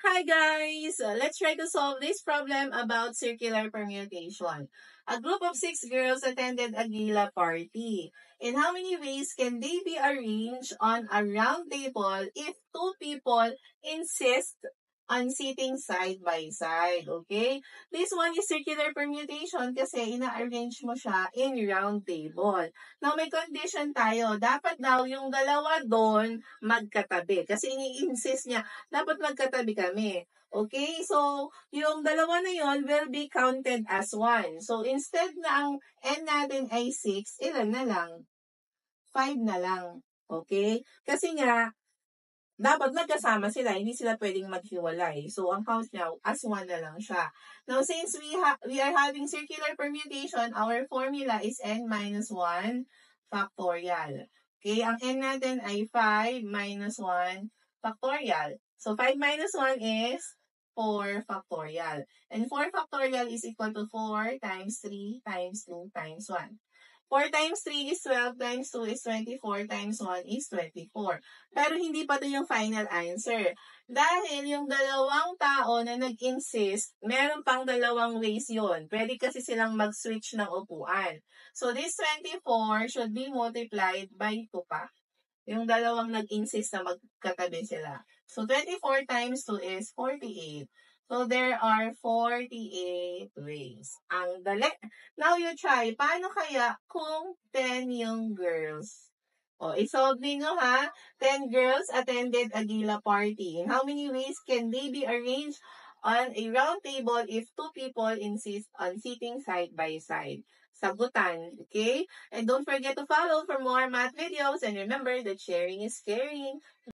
Hi guys! Let's try to solve this problem about circular permutation. A group of 6 girls attended a gala party. In how many ways can they be arranged on a round table if two people insist on sitting side by side? Okay? This one is circular permutation kasi ina-arrange mo siya in round table. Now, may condition tayo. Dapat daw yung dalawa doon magkatabi. Kasi ini-insist niya, dapat magkatabi kami. Okay? So, yung dalawa na yon will be counted as 1. So, instead na ang n natin ay 6, ilan na lang? 5 na lang. Okay? Kasi nga, dapat magkasama sila, hindi sila pwedeng maghiwalay. So, ang count niya as 1 na lang siya. Now, since we are having circular permutation, our formula is n minus 1 factorial. Okay, ang n natin ay 5 minus 1 factorial. So, 5 minus 1 is 4 factorial. And 4 factorial is equal to 4 times 3 times 2 times 1. 4 times 3 is 12 times 2 is 24 times 1 is 24. Pero hindi pa ito yung final answer. Dahil yung dalawang tao na nag-insist, meron pang dalawang ways yon. Pwede kasi silang mag-switch ng upuan. So, this 24 should be multiplied by 2 pa. Yung dalawang nag-insist na magkatabi sila. So, 24 times 2 is 48. So, there are 48 ways. Ang dali. Now, you try. Paano kaya kung 10 yung girls? O, isolve ninyo ha. 10 girls attended a gala party. In how many ways can they be arranged on a round table if two people insist on sitting side by side? Sagutan, okay? And don't forget to follow for more math videos. And remember that sharing is caring.